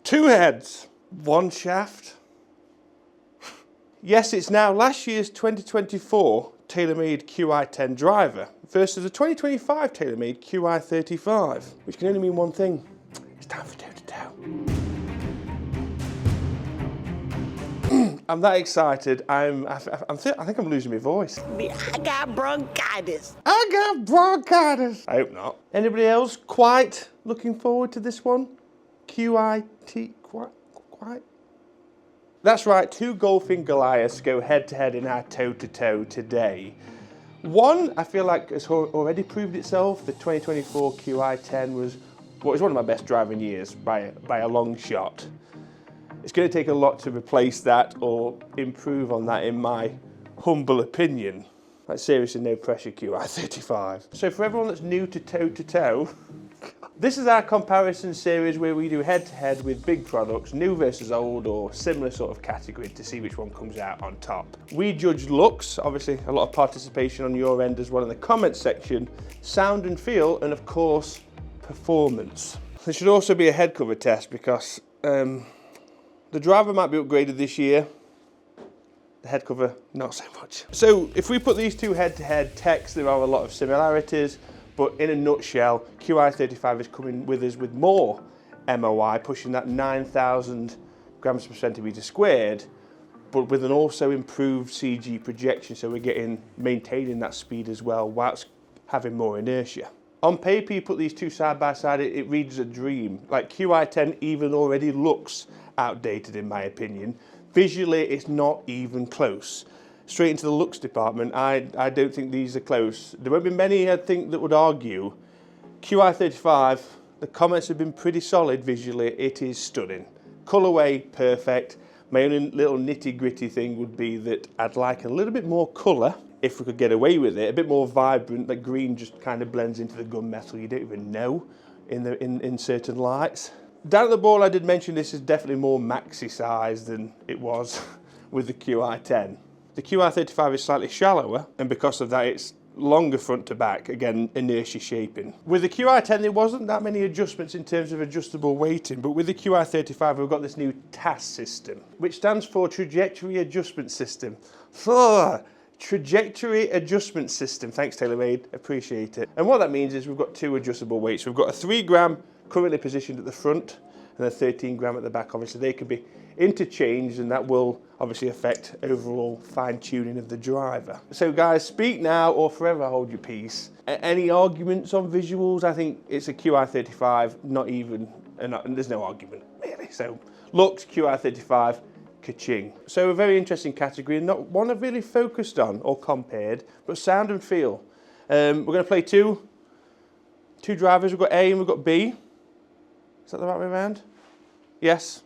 Two heads, one shaft. Yes, it's now last year's 2024 TaylorMade Qi10 Driver versus the 2025 TaylorMade Qi35, which can only mean one thing. It's time for toe-to-toe. I'm that excited. I think I'm losing my voice. I got bronchitis. I got bronchitis. I hope not. Anybody else quite looking forward to this one? Quite? That's right, two golfing Goliaths go head-to-head in our toe-to-toe today. One, I feel like has already proved itself. The 2024 Qi10 was one of my best driving years by a long shot. It's going to take a lot to replace that or improve on that, in my humble opinion. Like, seriously, no pressure, Qi35. So for everyone that's new to toe-to-toe, this is our comparison series where we do head-to-head with big products, new versus old or similar sort of category, to see which one comes out on top. We judge looks, obviously a lot of participation on your end as well in the comments section, sound and feel, and of course, performance. There should also be a head cover test because the driver might be upgraded this year, the head cover not so much. So if we put these two head-to-head techs, there are a lot of similarities, but in a nutshell, Qi35 is coming with us with more MOI, pushing that 9,000 grams per centimetre squared, but with an also improved CG projection, so we're maintaining that speed as well, whilst having more inertia. On paper, you put these two side by side, it reads a dream. Like, Qi10 even already looks outdated in my opinion. Visually, it's not even close. Straight into the looks department, I don't think these are close. There won't be many, I think, that would argue. Qi35, the comments have been pretty solid visually. It is stunning. Colourway, perfect. My only little nitty-gritty thing would be that I'd like a little bit more colour, if we could get away with it, a bit more vibrant. The green just kind of blends into the gunmetal. You don't even know in certain lights. Down at the ball, I did mention this is definitely more maxi size than it was with the Qi10. The Qi35 is slightly shallower, and because of that, it's longer front to back, again, inertia shaping. With the Qi10, there wasn't that many adjustments in terms of adjustable weighting, but with the Qi35, we've got this new TAS system, which stands for Trajectory Adjustment System. Trajectory Adjustment System. Thanks, TaylorMade, appreciate it. And what that means is we've got two adjustable weights. We've got a 3 gram currently positioned at the front and a 13 gram at the back. Obviously, they could be interchanged, and that will obviously affect overall fine tuning of the driver. So guys, speak now or forever hold your peace. Any arguments on visuals? I think it's a Qi35, not even, and there's no argument really. So looks, Qi35, ka-ching. So a very interesting category, and not one I've really focused on or compared, but sound and feel. We're going to play two drivers. We've got A and we've got B. Is that the right way around? Yes.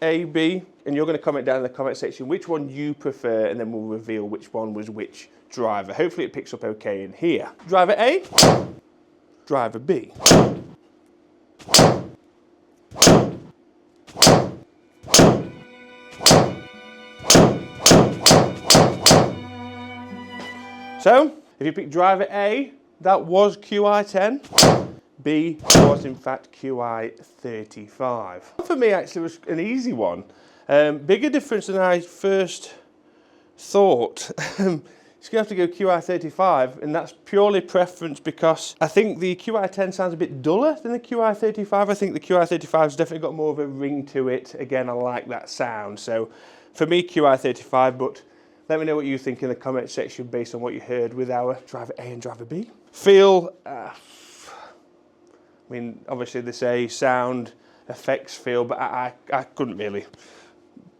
A, B, and you're going to comment down in the comment section which one you prefer, and then we'll reveal which one was which driver. Hopefully it picks up okay in here. Driver A, driver B. So, if you pick driver A, that was Qi10. B was in fact Qi35. For me, actually, was an easy one. Bigger difference than I first thought. It's going to have to go Qi35, and that's purely preference because I think the Qi10 sounds a bit duller than the Qi35. I think the Qi35's definitely got more of a ring to it. Again, I like that sound. So for me, Qi35, but let me know what you think in the comment section based on what you heard with our driver A and driver B. Feel, I mean, obviously they say sound affects feel, but I couldn't really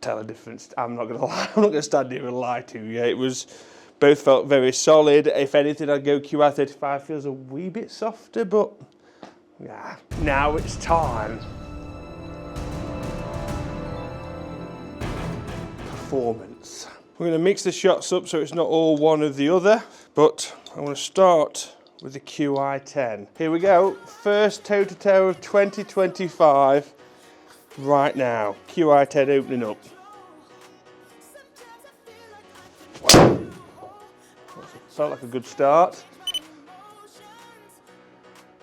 tell a difference. I'm not gonna lie. I'm not gonna stand here and lie to you. It was, both felt very solid. If anything, I'd go Qi35. Feels a wee bit softer, but yeah. Now it's time. Performance. We're gonna mix the shots up so it's not all one or the other, but I want to start with the Qi10. Here we go, first toe-to-toe of 2025 right now. Qi10 opening up. Felt like a good start.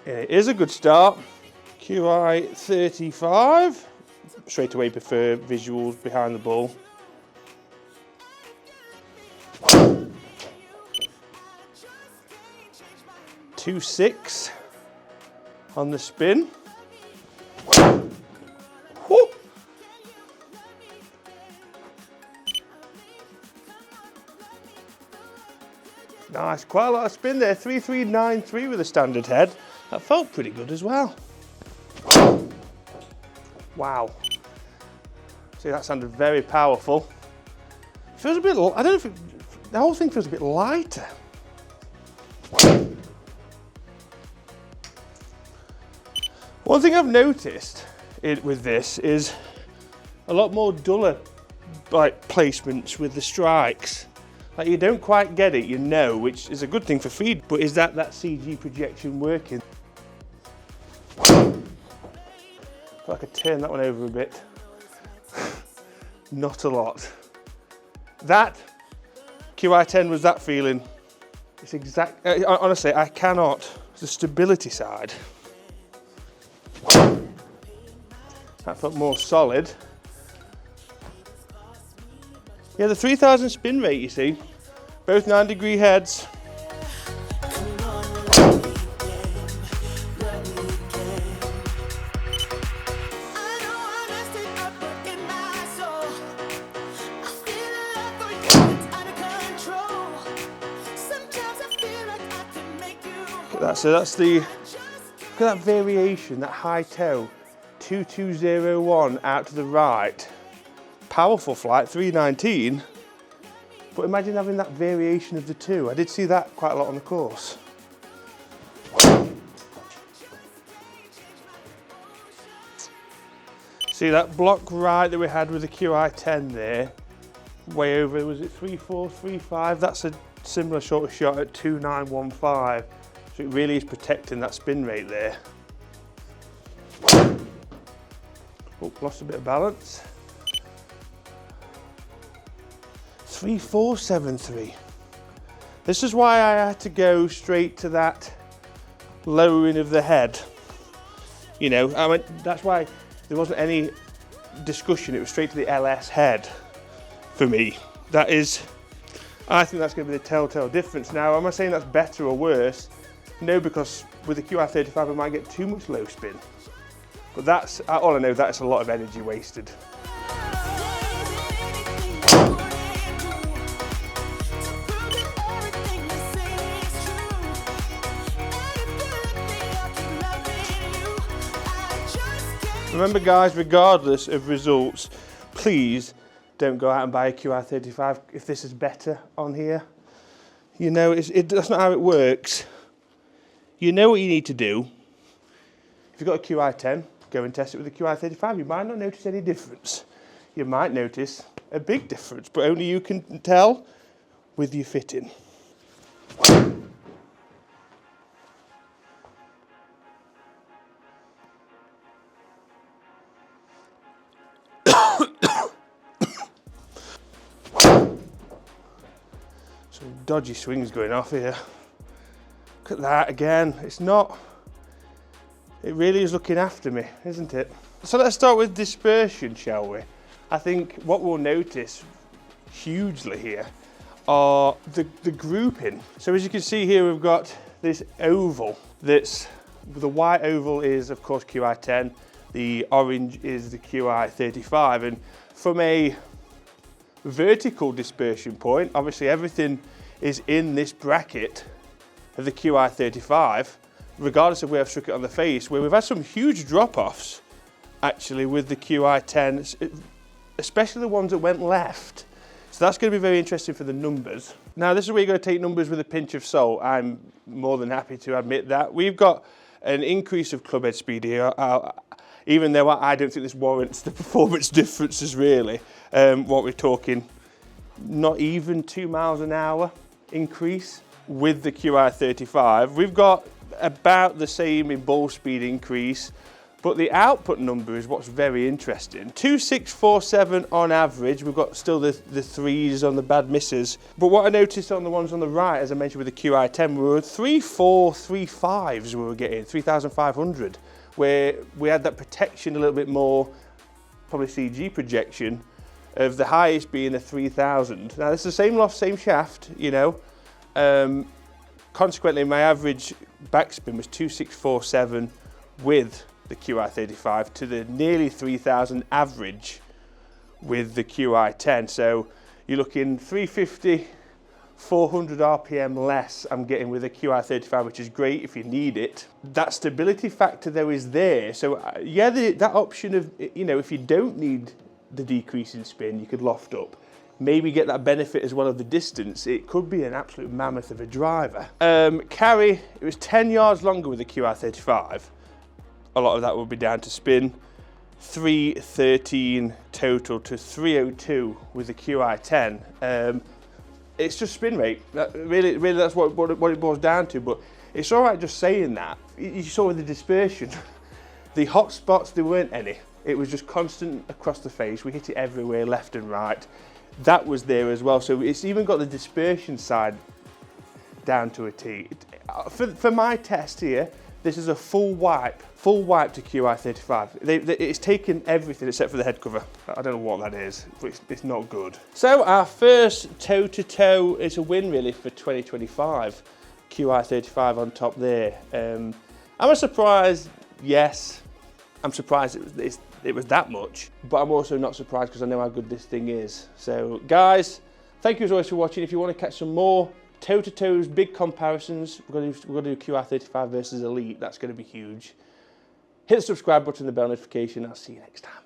Yeah, it is a good start. Qi35, straight away prefer visuals behind the ball. Two 6 on the spin. Woo. Nice, quite a lot of spin there. 3.393 with a standard head. That felt pretty good as well. Wow. See, that sounded very powerful. Feels a bit, I don't know if the whole thing feels a bit lighter. One thing I've noticed with this is a lot more duller placements with the strikes. Like, you don't quite get it, you know, which is a good thing for feed, but is that CG projection working? If I could turn that one over a bit. Not a lot. That Qi10 was that feeling. It's exact, honestly, I cannot, the stability side. That felt more solid. Yeah, the 3000 spin rate, you see, both 9-degree heads. So that's the, look at that variation, that high toe, 2201 out to the right. Powerful flight, 319, but imagine having that variation of the two. I did see that quite a lot on the course. See that block right that we had with the Qi10 there, way over, was it 3435? That's a similar sort of shot at 2915. So it really is protecting that spin rate there. Oh, lost a bit of balance. 3473. This is why I had to go straight to that lowering of the head. You know, that's why there wasn't any discussion. It was straight to the LS head for me. That is, I think that's going to be the telltale difference. Now, am I saying that's better or worse? No, because with the Qi35 I might get too much low spin. But that's, all I know, that's a lot of energy wasted. Remember guys, regardless of results, please don't go out and buy a Qi35 if this is better on here. You know, that's not how it works. You know what you need to do. If you've got a Qi10, go and test it with the Qi35. You might not notice any difference. You might notice a big difference, but only you can tell with your fitting. Some dodgy swings going off here. Look at that again. It's not, it really is looking after me, isn't it? So let's start with dispersion, shall we? I think what we'll notice hugely here are the grouping. So as you can see here, we've got this oval that's, the white oval is of course Qi10, the orange is the Qi35, and from a vertical dispersion point, obviously everything is in this bracket of the Qi35, regardless of where I've struck it on the face, where we've had some huge drop-offs actually with the Qi10, especially the ones that went left. So that's going to be very interesting for the numbers. Now this is where you're going to take numbers with a pinch of salt. I'm more than happy to admit that. We've got an increase of club head speed here, even though I don't think this warrants the performance differences really. What we're talking, not even 2 miles an hour increase with the Qi35. We've got about the same in ball speed increase, but the output number is what's very interesting. 2647 on average. We've got still the threes on the bad misses. But what I noticed on the ones on the right, as I mentioned with the Qi10, we were 3435s we were getting, 3,500, where we had that protection a little bit more probably CG projection of the highest being a 3000. Now this is the same loft, same shaft, you know. Consequently, my average backspin was 2647 with the Qi35 to the nearly 3000 average with the Qi10. So you're looking 350, 400 RPM less I'm getting with the Qi35, which is great if you need it. That stability factor though is there. So yeah, that option of, you know, if you don't need the decrease in spin, you could loft up. Maybe get that benefit as well of the distance. It could be an absolute mammoth of a driver. Carry, it was 10 yards longer with the Qi35. A lot of that would be down to spin. 313 total to 302 with the Qi10. It's just spin rate. Really that's what it boils down to, but it's all right just saying that. You saw with the dispersion, the hot spots, there weren't any. It was just constant across the face. We hit it everywhere, left and right. That was there as well. So it's even got the dispersion side down to a T. For my test here, this is a full wipe to Qi35. It's taken everything except for the head cover. I don't know what that is, but it's not good. So our first toe-to-toe is a win really for 2025. Qi35 on top there. Am I surprised? Yes. I'm surprised it was that much, but I'm also not surprised because I know how good this thing is. So guys, thank you as always for watching. If you want to catch some more toe-to-toes, big comparisons, we're going to do Qi35 versus Elite. That's going to be huge. Hit the subscribe button, the bell notification. I'll see you next time.